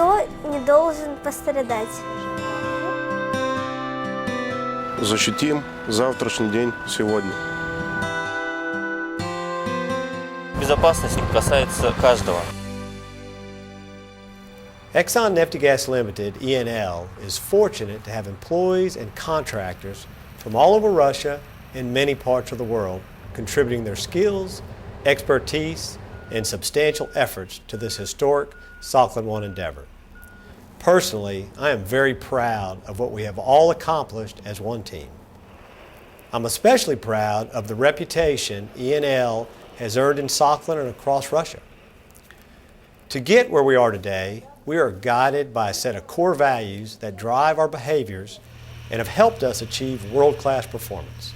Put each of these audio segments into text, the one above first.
Никто не должен пострадать. Защитим завтрашний день сегодня. Безопасность касается каждого. Exxon Neftegas Limited, ENL, is fortunate to have employees and contractors from all over Russia and many parts of the world contributing their skills, expertise, and substantial efforts to this historic Sakhalin 1 endeavor. Personally, I am very proud of what we have all accomplished as one team. I'm especially proud of the reputation ENL has earned in Sakhalin and across Russia. To get where we are today, we are guided by a set of core values that drive our behaviors and have helped us achieve world-class performance.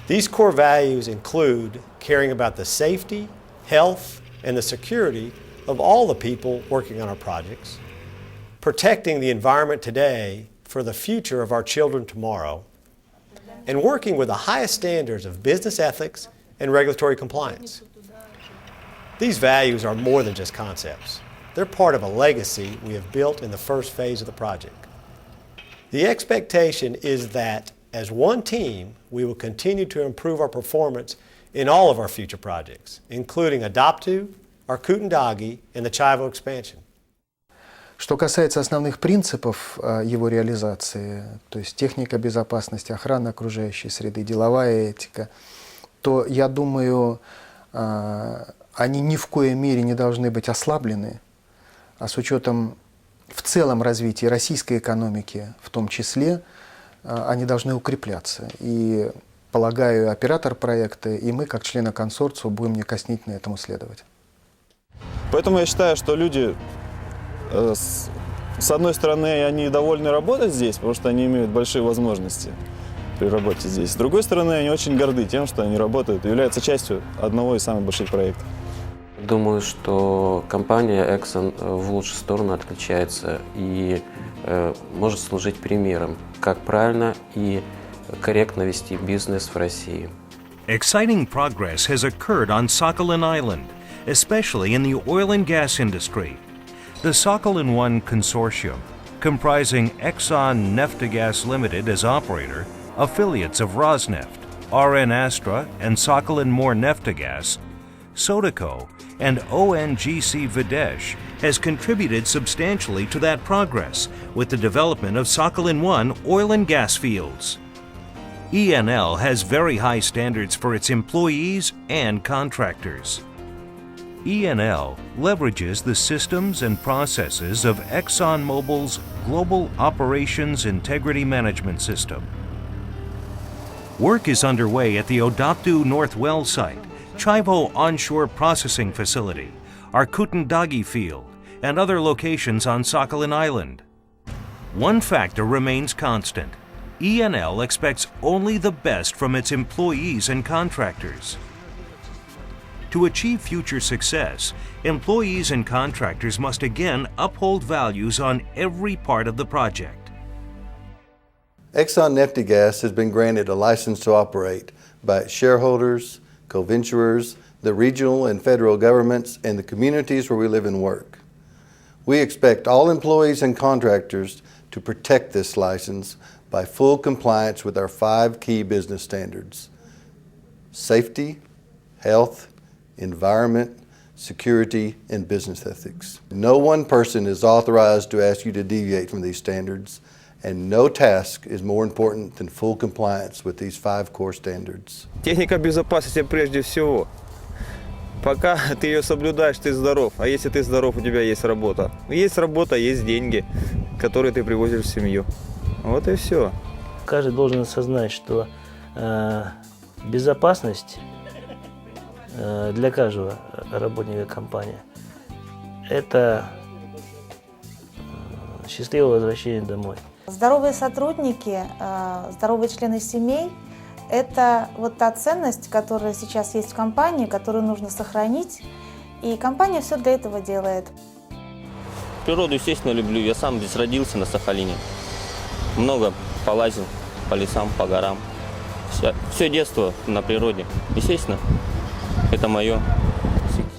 These core values include caring about the safety, health, and the security of all the people working on our projects, protecting the environment today for the future of our children tomorrow, and working with the highest standards of business ethics and regulatory compliance. These values are more than just concepts. They're part of a legacy we have built in the first phase of the project. The expectation is that as one team, we will continue to improve our performance in all of our future projects, including Adoptu, our Kutundagi, and the Chivo expansion. Что касается основных принципов его реализации, то есть техника безопасности, охрана окружающей среды, деловая этика, то, я думаю, они ни в коей мере не должны быть ослаблены, а с учетом в целом развития российской экономики в том числе, они должны укрепляться. И, полагаю, оператор проекта и мы, как члены консорциума, будем неукоснительно этому следовать. Поэтому я считаю, что люди, с одной стороны, они довольны работать здесь, потому что они имеют большие возможности при работе здесь. С другой стороны, они очень горды тем, что они работают и являются частью одного из самых больших проектов. Думаю, что компания Exxon в лучшую сторону отличается и может служить примером, как правильно и корректно вести бизнес в России. Exciting progress has occurred on Sakhalin Island, especially in the oil and gas industry. The Sakhalin 1 consortium, comprising Exxon Neftegas Limited as operator, affiliates of Rosneft, RN Astra and Sakhalin More Neftegas, Sodeco, and ONGC Videsh has contributed substantially to that progress with the development of Sakhalin 1 oil and gas fields. ENL has very high standards for its employees and contractors. ENL leverages the systems and processes of ExxonMobil's Global Operations Integrity Management System. Work is underway at the Adoptu North Well site, Chivo onshore processing facility, our Kutundagi field, and other locations on Sakhalin Island. One factor remains constant. ENL expects only the best from its employees and contractors. To achieve future success, employees and contractors must again uphold values on every part of the project. Exxon Neftegas has been granted a license to operate by its shareholders, co-venturers, the regional and federal governments, and the communities where we live and work. We expect all employees and contractors to protect this license by full compliance with our 5 key business standards: safety, health, environment, security, and business ethics. No one person is authorized to ask you to deviate from these standards, and no task is more important than full compliance with these 5 core standards. Техника безопасности прежде всего. Пока ты ее соблюдаешь, ты здоров. А если ты здоров, у тебя есть работа. Есть работа, есть деньги, которые ты привозишь в семью. Вот и все. Каждый должен осознать, что безопасность для каждого работника компании – это счастливое возвращение домой. Здоровые сотрудники, здоровые члены семей – это вот та ценность, которая сейчас есть в компании, которую нужно сохранить, и компания все для этого делает. Природу, естественно, люблю. Я сам здесь родился, на Сахалине. Много полазил по лесам, по горам. Все детство на природе. Естественно, это мое.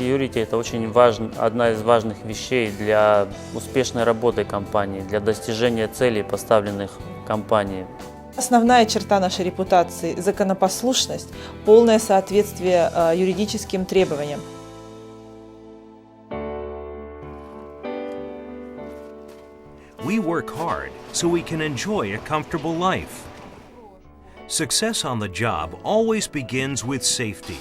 security – это очень одна из важных вещей для успешной работы компании, для достижения целей, поставленных компанией. Основная черта нашей репутации – законопослушность, полное соответствие юридическим требованиям. We work hard so we can enjoy a comfortable life. Success on the job always begins with safety.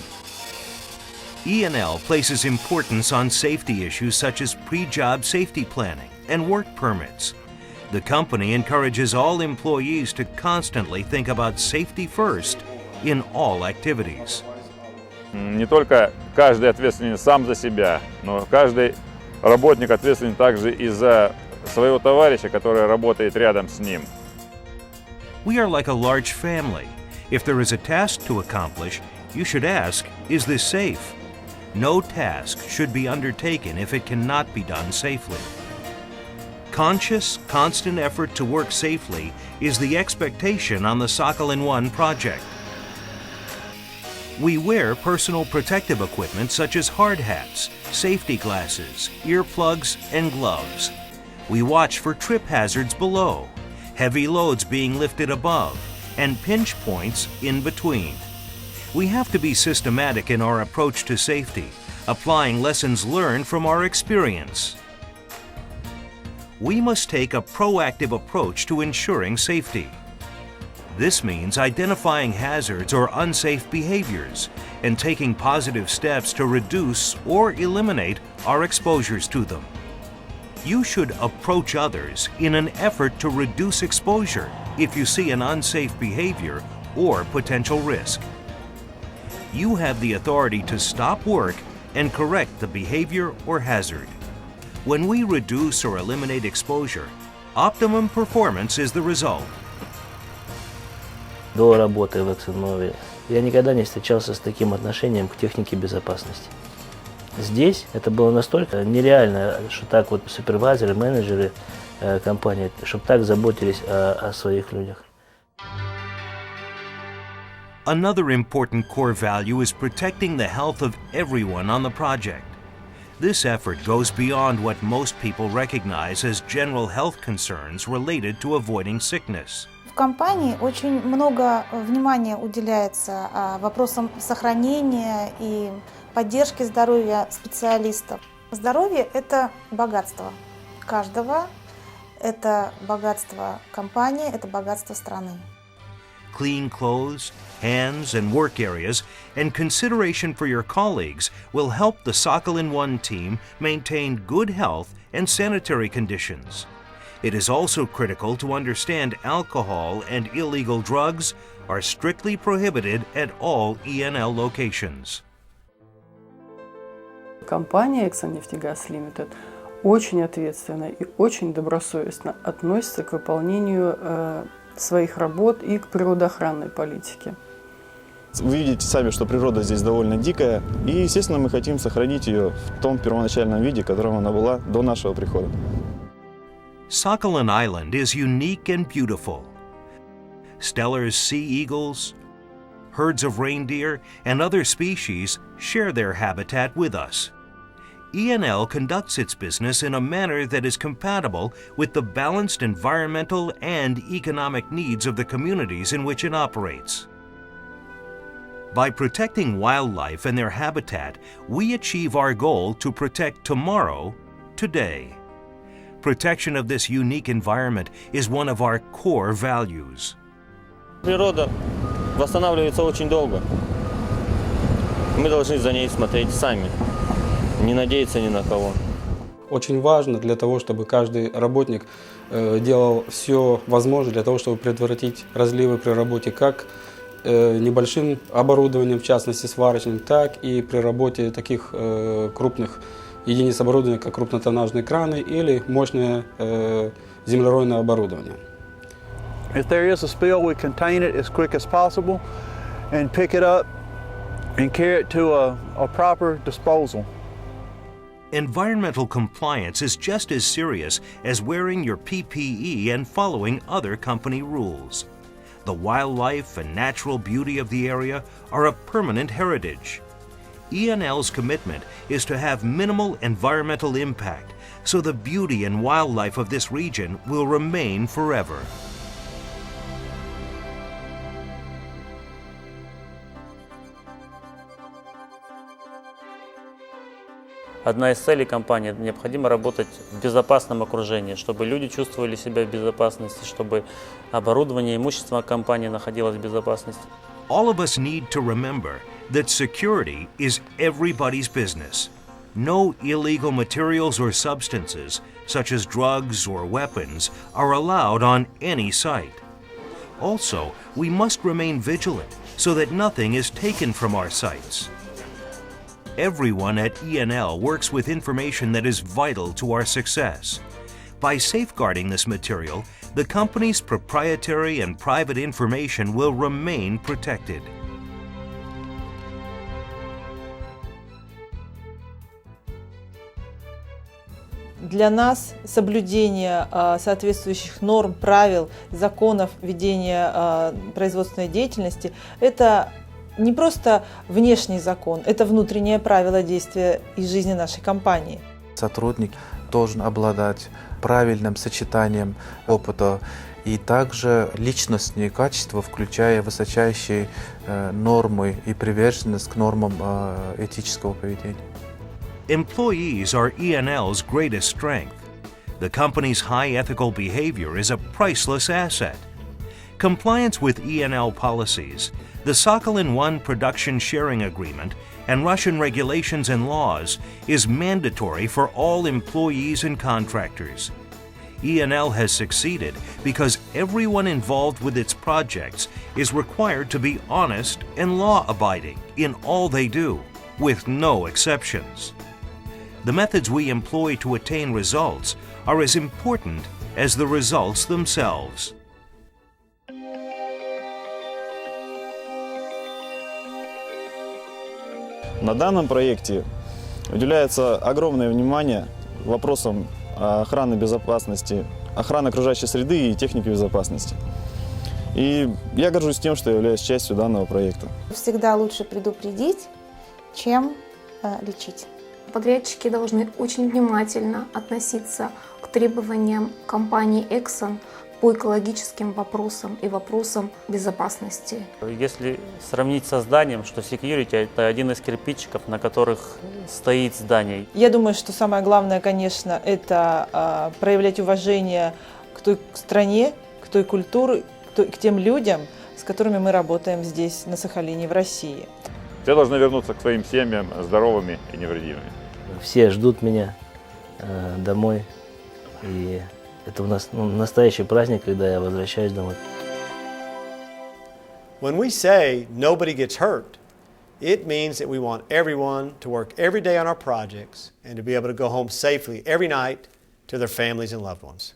E&L places importance on safety issues such as pre-job safety planning and work permits. The company encourages all employees to constantly think about safety first in all activities. Не только каждый ответственен сам за себя, но каждый работник ответственен также и за своего товарища, который работает рядом с ним. We are like a large family. If there is a task to accomplish, you should ask, is this safe? No task should be undertaken if it cannot be done safely. Conscious, constant effort to work safely is the expectation on the Sakhalin-1 project. We wear personal protective equipment such as hard hats, safety glasses, earplugs, and gloves. We watch for trip hazards below, heavy loads being lifted above, and pinch points in between. We have to be systematic in our approach to safety, applying lessons learned from our experience. We must take a proactive approach to ensuring safety. This means identifying hazards or unsafe behaviors and taking positive steps to reduce or eliminate our exposures to them. You should approach others in an effort to reduce exposure if you see an unsafe behavior or potential risk. You have the authority to stop work and correct the behavior or hazard. When we reduce or eliminate exposure, optimum performance is the result. До работы в ExxonMobil я никогда не встречался с таким отношением к технике безопасности. Здесь это было настолько нереально, что так вот супервайзеры, менеджеры компании, чтобы так заботились о своих людях. Another important core value is protecting the health of everyone on the project. This effort goes beyond what most people recognize as general health concerns related to avoiding sickness. В компании очень много внимания уделяется вопросам сохранения и поддержки здоровья специалистов. Здоровье – это богатство каждого, это богатство компании, это богатство страны. Clean clothes, hands, and work areas, and consideration for your colleagues will help the Sakhalin-1 team maintain good health and sanitary conditions. It is also critical to understand alcohol and illegal drugs are strictly prohibited at all E&L locations. Компания ExxonNeftegas Limited очень ответственно и очень добросовестно относится к выполнению своих работ и к природоохранной политике. Вы видите сами, что природа здесь довольно дикая, и, естественно, мы хотим сохранить ее в том первоначальном виде, в котором она была до нашего прихода. Sakhalin Island is unique and beautiful. Steller's sea eagles, herds of reindeer, and other species share their habitat with us. E&L conducts its business in a manner that is compatible with the balanced environmental and economic needs of the communities in which it operates. By protecting wildlife and their habitat, we achieve our goal to protect tomorrow, today. Protection of this unique environment is one of our core values. Природа восстанавливается очень долго. Мы должны за ней смотреть сами, не надеяться ни на кого. Очень важно для того, чтобы каждый работник делал все возможное для того, чтобы предотвратить разливы при работе как небольшим оборудованием, в частности сварочным, так и при работе таких крупных единиц оборудования, как крупнотоннажные краны или мощное землеройное оборудование. If there is a spill, we contain it as quick as possible and pick it up and carry it to a proper disposal. Environmental compliance is just as serious as wearing your PPE and following other company rules. The wildlife and natural beauty of the area are a permanent heritage. E&L's commitment is to have minimal environmental impact, so the beauty and wildlife of this region will remain forever. Одна из целей компании – необходимо работать в безопасном окружении, чтобы люди чувствовали себя в безопасности, чтобы оборудование, имущество компании находилось в безопасности. All of us need to remember that security is everybody's business. No illegal materials or substances, such as drugs or weapons, are allowed on any site. Also, we must remain vigilant so that nothing is taken from our sites. Everyone at E&L works with information that is vital to our success. By safeguarding this material, the company's proprietary and private information will remain protected. Для нас соблюдение соответствующих норм, правил, законов ведения производственной деятельности – это не просто внешний закон, это внутреннее правило действия и жизни нашей компании. Сотрудник должен обладать правильным сочетанием опыта и также личностные качества, включая высочайшие нормы и приверженность к нормам этического поведения. Employees are E&L's greatest strength. The company's high ethical behavior is a priceless asset. Compliance with E&L policies, the Sakhalin-1 production sharing agreement, and Russian regulations and laws is mandatory for all employees and contractors. E&L has succeeded because everyone involved with its projects is required to be honest and law-abiding in all they do, with no exceptions. The methods we employ to attain results are as important as the results themselves. На данном проекте уделяется огромное внимание вопросам охраны безопасности, охраны окружающей среды и техники безопасности. И я горжусь тем, что являюсь частью данного проекта. Всегда лучше предупредить, чем лечить. Подрядчики должны очень внимательно относиться к требованиям компании Exxon по экологическим вопросам и вопросам безопасности. Если сравнить со зданием, что security – это один из кирпичиков, на которых стоит здание. Я думаю, что самое главное, конечно, это проявлять уважение к той стране, к той культуре, к тем людям, с которыми мы работаем здесь, на Сахалине, в России. Все должны вернуться к своим семьям здоровыми и невредимыми. Все ждут меня домой, и это у нас настоящий праздник, когда я возвращаюсь домой. When we say nobody gets hurt, it means that we want everyone to work every day on our projects and to be able to go home safely every night to their families and loved ones.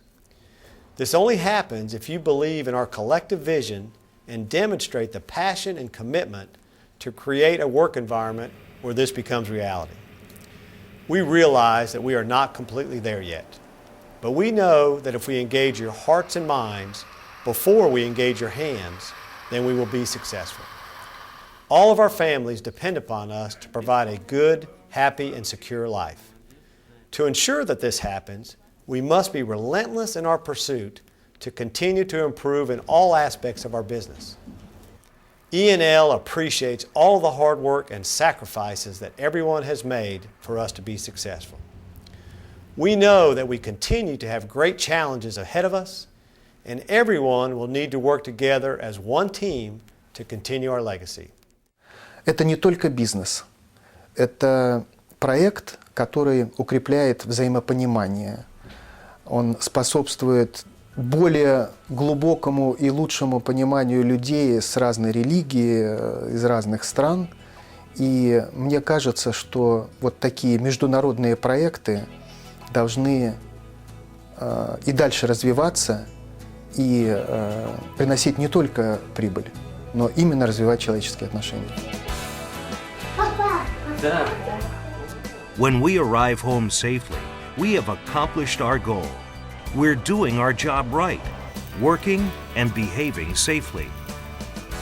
This only happens if you believe in our collective vision and demonstrate the passion and commitment to create a work environment where this becomes reality. We realize that we are not completely there yet, but we know that if we engage your hearts and minds before we engage your hands, then we will be successful. All of our families depend upon us to provide a good, happy, and secure life. To ensure that this happens, we must be relentless in our pursuit to continue to improve in all aspects of our business. E&L appreciates all the hard work and sacrifices that everyone has made for us to be successful. We know that we continue to have great challenges ahead of us, and everyone will need to work together as one team to continue our legacy. Это не только бизнес. Это проект, который укрепляет взаимопонимание. Он способствует более глубокому и лучшему пониманию людей с разной религии, из разных стран. И мне кажется, что вот такие международные проекты должны и дальше развиваться и приносить не только прибыль, но именно развивать человеческие отношения. When we arrive home safely, we have accomplished our goal. We're doing our job right, working and behaving safely.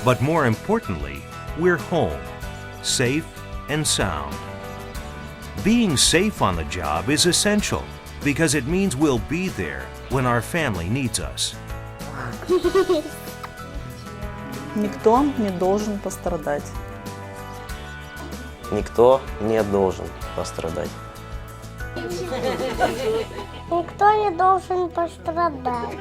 But more importantly, we're home, safe and sound. Being safe on the job is essential because it means we'll be there when our family needs us. Никто не должен пострадать. Никто не должен пострадать. Никто не должен пострадать.